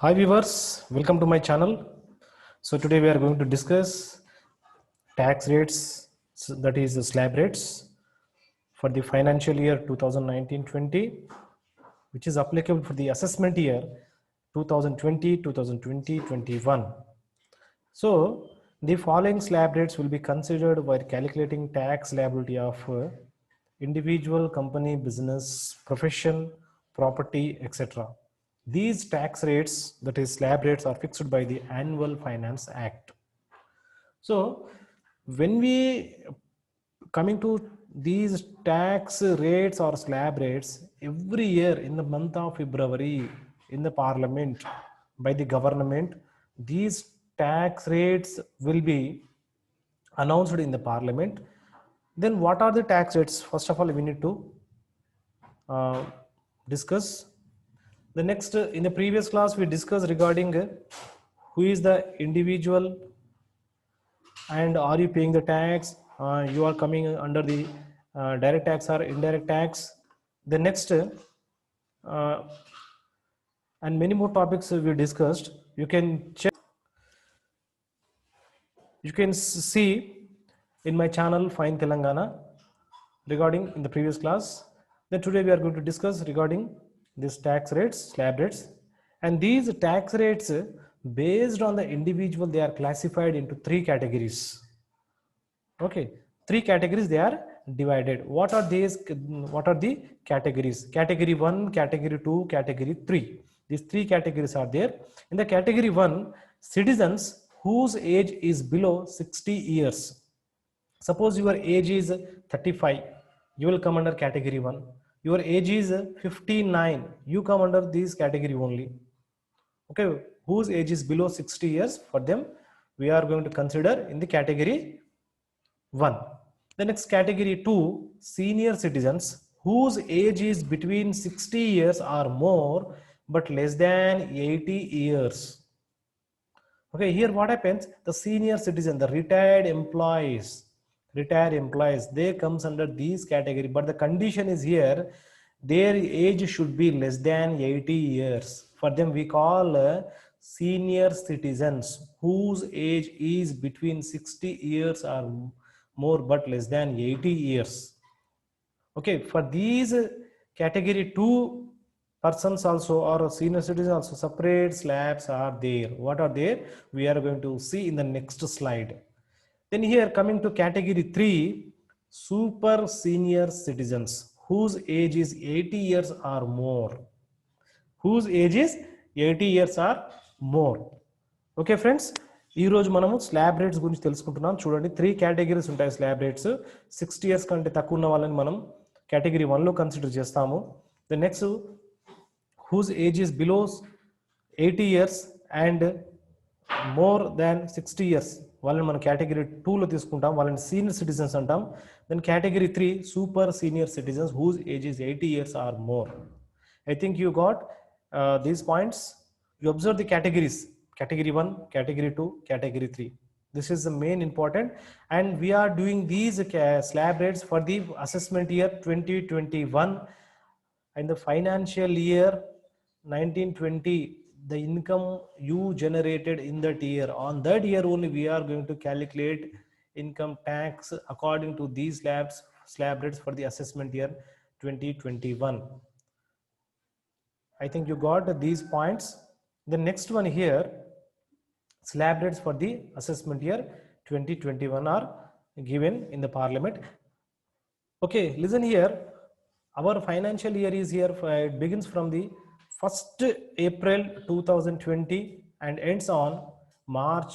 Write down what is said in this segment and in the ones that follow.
Hi viewers, welcome to my channel. So today we are going to discuss tax rates, that is the slab rates for the financial year 2019-20, which is applicable for the assessment year 2020-2021. So the following slab rates will be considered while calculating tax liability of individual, company, business, profession, property, etc. These tax rates, that is slab rates, are fixed by the Annual Finance Act. So when we coming to these tax rates or slab rates, every year in the month of February in the parliament by the government, these tax rates will be announced in the parliament. Then what are the tax rates? First of all, we need to uh, discuss. The next, in the previous class, we discussed regarding who is the individual and are you paying the tax. You are coming under the direct tax or indirect tax. The next, and many more topics we discussed. You can check, you can see in my channel Fine Telangana regarding in the previous class. Then today we are going to discuss regarding this tax rates, slab rates, and these tax rates based on the individual, they are classified into three categories. Okay, three categories they are divided. What are these? What are the categories? Category 1, category 2, category 3. These three categories are there. In the category 1, citizens whose age is below 60 years. Suppose your age is 35, you will come under category 1. Your age is 59, you come under this category only. Okay, whose age is below 60 years, for them we are going to consider in the category 1. The next category 2, senior citizens whose age is between 60 years or more but less than 80 years. Okay, here what happens? The senior citizen, the retired employees, they comes under these category, but the condition is here, their age should be less than 80 years. For them we call senior citizens whose age is between 60 years or more but less than 80 years. Okay, for these category 2 persons also, or senior citizens also, separate slabs are there. What are there? We are going to see in the next slide. Then here coming to category 3, super senior citizens whose age is 80 years or more. Whose age is 80 years or more. Okay friends, ఈరోజు మనము slab rates గురించి తెలుసుకుంటున్నాం. చూడండి, 3 categories ఉంటాయి slab rates. 60 years కంటే తక్కువ ఉన్న వాళ్ళని మనం కేటగిరీ 1లో కన్సిడర్ చేస్తాము. The next, whose age is below 80 years and more than 60 years, వాళ్ళని మనం కేటగిరీ 2లో తీసుకుంటాం, వాళ్ళని సీనియర్ సిటిజన్స్ అంటాం. Then category 3, super senior citizens whose age is 80 years or more. I think you got these points. You observe the categories: category 1, category 2, category 3. This is the main important, and we are doing these slab rates for the assessment year 2021 and the financial year 1920. The income you generated in that year, on that year only we are going to calculate income tax according to these slab rates for the assessment year 2021. I think you got these points. The next one here, slab rates for the assessment year 2021 are given in the parliament. Okay, listen here. Our financial year is here, it begins from the 1st April 2020 and ends on March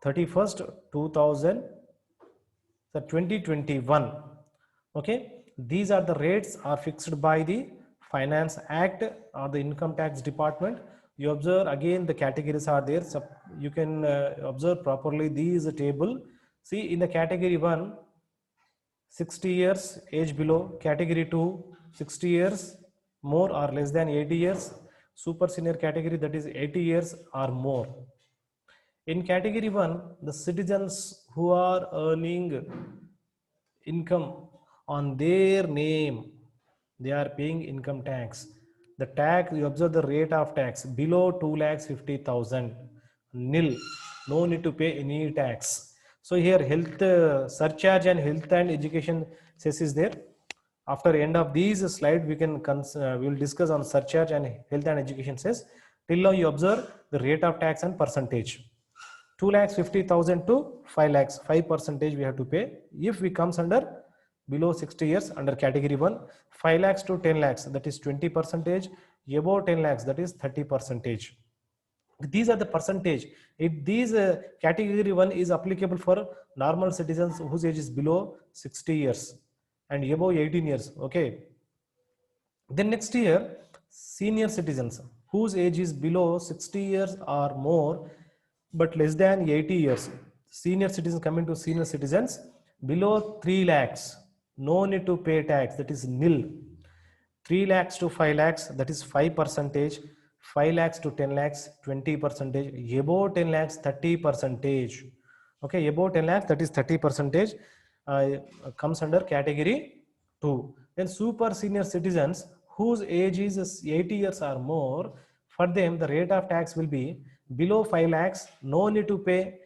31st 2021. Okay, these are the rates are fixed by the Finance Act or the Income Tax Department. You observe again the categories are there, so you can observe properly these table. See, in the category 1, 60 years age below. Category 2, 60 years more or less than 80 years. Super senior category, that is 80 years or more. In category 1, the citizens who are earning income on their name, they are paying income tax. The tax, you observe the rate of tax below 2,50,000, nil, no need to pay any tax. So here health surcharge and health and education cess is there. After end of these slide, we will discuss on surcharge and health and education cess. Till now you observe the rate of tax and percentage. 2,50,000 to 5 lakhs, 5% we have to pay. If we comes under below 60 years under category 1, 5 lakhs to 10 lakhs, that is 20%, above 10 lakhs, that is 30%. These are the percentage. If these category 1 is applicable for normal citizens whose age is below 60 years and above 18 years. Okay. Then next year, senior citizens whose age is below 60 years or more but less than 80 years. Senior citizens, coming to senior citizens below 3 lakhs, no need to pay tax, that is nil. 3 lakhs to 5 lakhs, that is 5%. 5 lakhs to 10 lakhs, 20%. Above 10 lakhs, 30%. Okay, above 10 lakhs, that is 30%, comes under category 2. Then super senior citizens whose age is 80 years or more, for them the rate of tax will be below 5 lakhs, no need to pay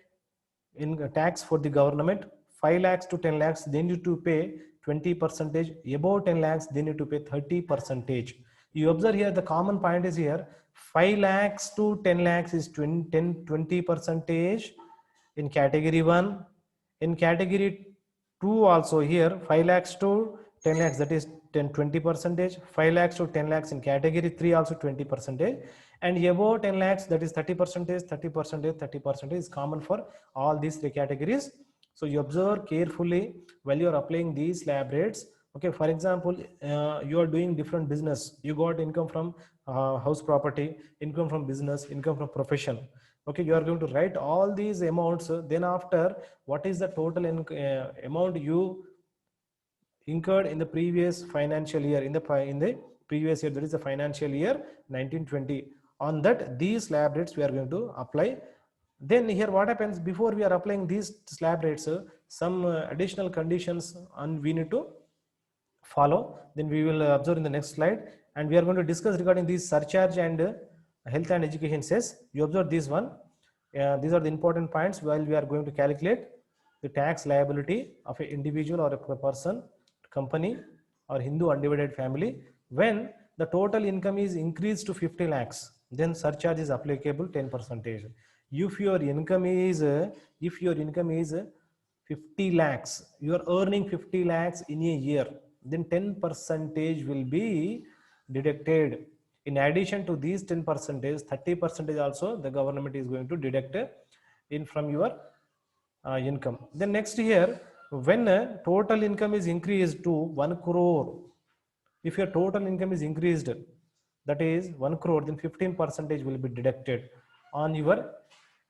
in tax for the government. 5 lakhs to 10 lakhs, they need to pay 20%. Above 10 lakhs, they need to pay 30%. You observe here, the common point is here, 5 lakhs to 10 lakhs is 20% in category 1. In category 2 also here, 5 lakhs to 10 lakhs, that is 20%. 5 lakhs to 10 lakhs in category 3 also 20%. And above 10 lakhs, that is 30%, 30%, 30% is common for all these three categories. So you observe carefully while you are applying these slab rates. Okay, for example, you are doing different business. You got income from house property, income from business, income from profession. Okay, you are going to write all these amounts. Then after, what is the total amount you incurred in the previous financial year, in the previous year, that is the financial year 1920. On that, these slab rates we are going to apply. Then here what happens, before we are applying these slab rates, some additional conditions and we need to follow. Then we will observe in the next slide, and we are going to discuss regarding these surcharge and health and education cess. You observe this one. These are the important points while we are going to calculate the tax liability of an individual or a person, company, or Hindu undivided family. When the total income is increased to 50 lakhs, then surcharge is applicable 10%. If your income is 50 lakhs, you are earning 50 lakhs in a year, then 10% will be deducted. In addition to these 10%, 30% also the government is going to deduct in from your income. Then next year, when total income is increased to 1 crore, if your total income is increased, that is 1 crore, then 15% will be deducted on your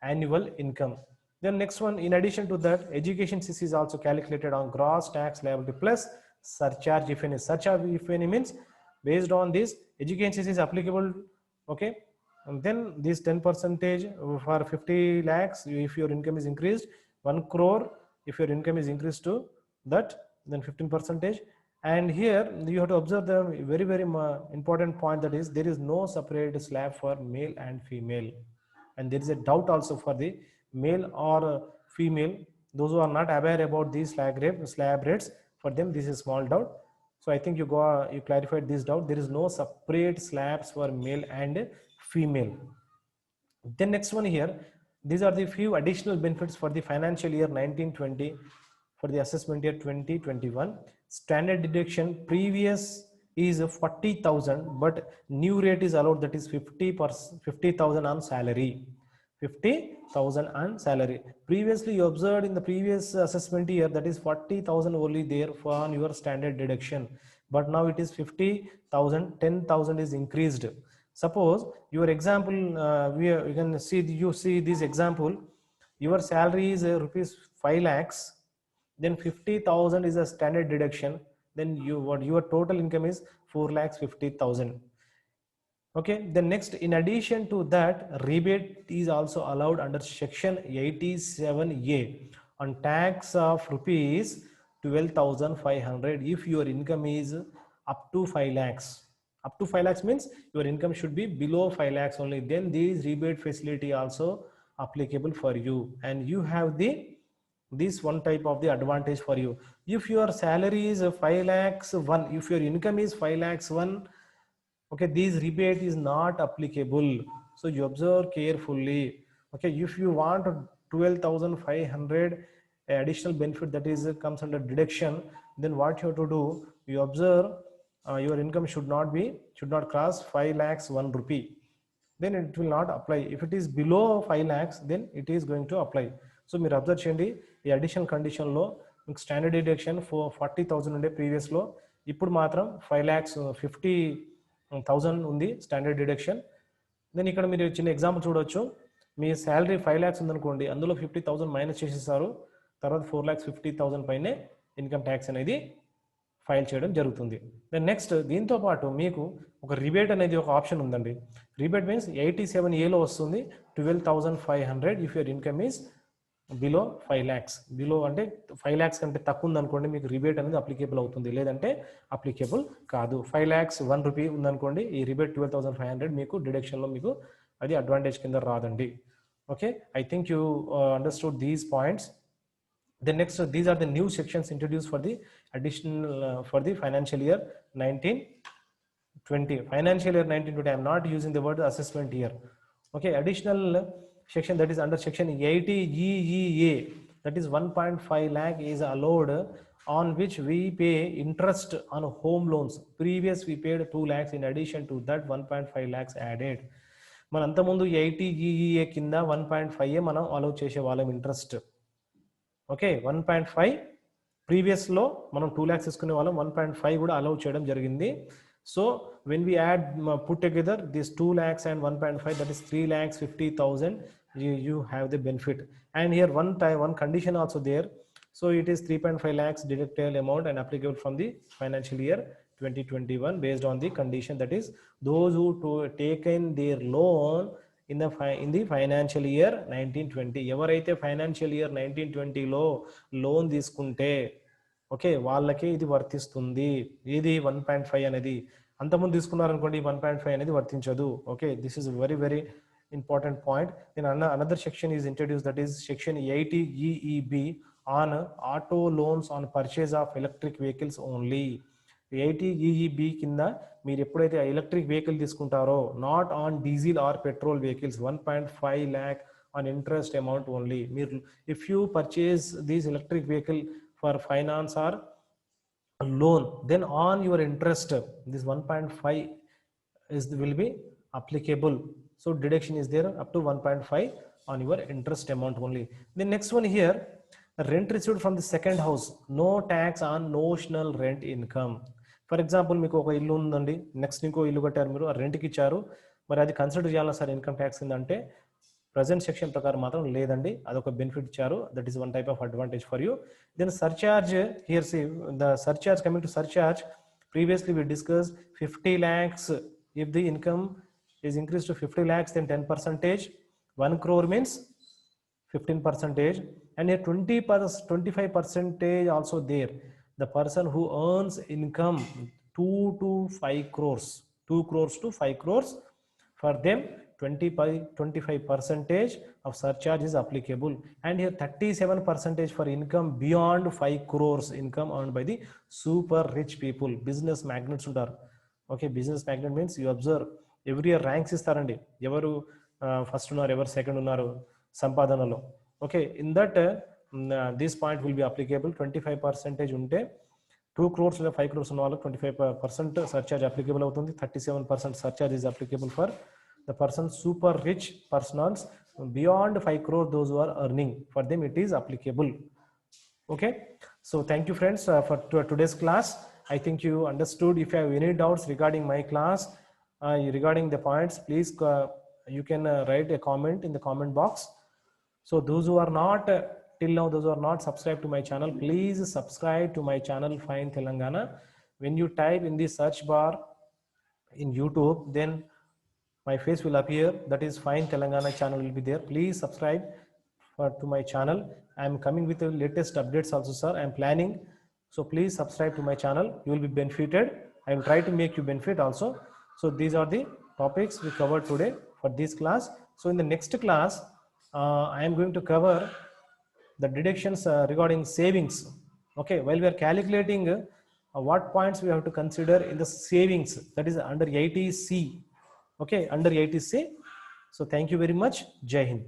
annual income. Then next one, in addition to that, education cess is also calculated on gross tax liability plus surcharge if any. Surcharge if any means based on this education cess is applicable. Okay, and then this 10% for 50 lakhs if your income is increased, 1 crore if your income is increased to that, then 15%. And here you have to observe the very important point, that is there is no separate slab for male and female, and there is a doubt also for the male or female. Those who are not aware about these slab rates, for them this is small doubt. So I think you clarified this doubt. There is no separate slabs for male and female. Then next one here, these are the few additional benefits for the financial year 1920 for the assessment year 2021. Standard deduction previous is 40,000, but new rate is allowed, that is 50,000 on salary. 50,000 on salary. Previously you observed in the previous assessment year, that is 40,000 only there for on your standard deduction, but now it is 50,000, 10,000 is increased. Suppose your example, you can see, you see this example, your salary is rupees 5 lakhs, then 50,000 is a standard deduction, then your total income is 4 lakhs 50,000. Okay, then next, in addition to that, rebate is also allowed under section 87A on tax of rupees 12,500 if your income is up to 5 lakhs. Up to 5 lakhs means your income should be below 5 lakhs only. Then these rebate facility also applicable for you, and you have this one type of the advantage for you. If your salary is 5 lakhs 1, if your income is 5 lakhs 1, okay, this rebate is not applicable. So you observe carefully. Okay, if you want 12,500 additional benefit, that is comes under deduction, then what you have to do, you observe your income should not cross 5 lakhs 1 rupee, then it will not apply. If it is below 5 lakhs, then it is going to apply. So మీరు observe చేయండి, ఈ additional కండిషన్లో మీకు standard deduction 40,000 ఉండే ప్రీవియస్లో, ఇప్పుడు మాత్రం 5,50,000 ఉంది standard deduction. Then ఇక్కడ మీరు చిన్న ఎగ్జాంపుల్ చూడవచ్చు. మీ శాలరీ 5 lakhs ఉందనుకోండి, అందులో 50,000 మైనస్ చేసేస్తారు, తర్వాత 4,50,000 పైనే ఇన్కమ్ ట్యాక్స్ అనేది ఫైల్ చేయడం జరుగుతుంది. దెన్ నెక్స్ట్ దీంతో పాటు మీకు ఒక రిబేట్ అనేది ఒక ఆప్షన్ ఉందండి. రిబేట్ మీన్స్ 87A వస్తుంది 12,500 if your income is below 5 lakhs. Below అంటే 5 lakhs కంటే తక్కువ ఉందనుకోండి, మీకు రిబేట్ అనేది అప్లికేబుల్ అవుతుంది, లేదంటే అప్లికేబుల్ కాదు. 5 lakhs 1 rupee ఉందనుకోండి, ఈ రిబేట్ 12,500 మీకు డిడక్షన్లో మీకు అది అడ్వాంటేజ్ కింద రాదండి. Okay, I think you understood these points. Then next, these are the new sections introduced for the additional for the financial year 1920. Financial year 1920. I am not using the word assessment here. Okay, additional section, that is under section 80EEA, that is 1.5 lakh is allowed, on which we pay interest on home loans. Previous we paid 2 lakhs, in addition to that 1.5 lakhs added. మన అంతకుముందు 80EEA కింద 1.5 మనం allow చేసే వాళ్ళం interest. Okay, 1.5 ప్రీవియస్లో మనం 2 lakhs తీసుకునే వాళ్ళం, 1.5 కూడా అలౌ చేయడం జరిగింది. So when we add put together this 2 lakhs and 1.5, that is 3,50,000, you have the benefit. And here one condition also there. So it is 3.5 lakhs deductible amount and applicable from the financial year 2021 based on the condition, that is those who taken their loan in the financial year 1920. ఎవరైతే financial year 1920లో loan తీసుకుంటే, okay, వాళ్ళకే ఇది వర్తిస్తుంది. ఇది 1.5 అనేది. అంతకుముందు తీసుకున్నారనుకోండి, 1.5 అనేది వర్తించదు. Okay, this is very very important point. Then another section is introduced, that is section 80EEB on auto loans on purchase of electric vehicles only. 80EEB కింద మీరు ఎప్పుడైతే ఎలక్ట్రిక్ వెహికల్ తీసుకుంటారో, not on diesel or petrol vehicles, 1.5 lakh on interest amount only. మీరు if you purchase this electric vehicle for finance or loan, then on your interest this 1.5 will be applicable. So deduction is there up to 1.5 on your interest amount only. The next one here, rent received from the second house, no tax on notional rent income. For example మీకు ఒక ఇల్లు ఉందండి, next ఇంకో ఇల్లు కట్టారు, మీరు రెంట్కి ఇచ్చారు, మరి అది కన్సిడర్ చేయాలా సార్ ఇన్కమ్ ట్యాక్స్ కింద అంటే ప్రజెంట్ సెక్షన్ ప్రకారం మాత్రం లేదండి, అదొక బెనిఫిట్ ఇచ్చారు. That is one type of advantage for you. Then surcharge, here see the surcharge, coming to surcharge, previously we discussed 50 lakhs if the income is increased to 50 lakhs, then 10%, 1 crore means 15%, and here 25% also there. The person who earns income 2 to 5 crores, 2 crores to 5 crores, for them 25% of surcharge is applicable. And here 37% for income beyond 5 crores, income earned by the super rich people, business magnates ఉంటారు. Okay, business magnate means you observe every year ranks ఇస్తారండి, ఎవరు first ఉన్నారు, ఎవరు second ఉన్నారు సంపాదనలో. Okay, in that this point will be applicable. 25% ఉంటే 2 crores లేదా 5 crores ఉన్న వాళ్ళకి 25% సర్చార్జ్ అప్లికేబుల్ అవుతుంది. 37% surcharge is applicable for the person super rich persons. Beyond 5 crores, those who are earning, for them it is applicable. Okay, so thank you friends for today's class. I think you understood. If you have any doubts regarding my class, regarding the points, please you can write a comment in the comment box. So those who are not till now, those who are not subscribed to my channel, please subscribe to my channel Fine Telangana. When you type in the search bar in YouTube, then my face will appear, that is Fine Telangana channel will be there. Please subscribe to my channel. I am coming with the latest updates also, sir. I am planning, so please subscribe to my channel. You will be benefited. I will try to make you benefit also. So these are the topics we covered today for this class. So in the next class, I am going to cover the deductions regarding savings. Okay, while we are calculating what points we have to consider in the savings, that is under 80C. Okay, under 80C. So thank you very much. Jai Hind.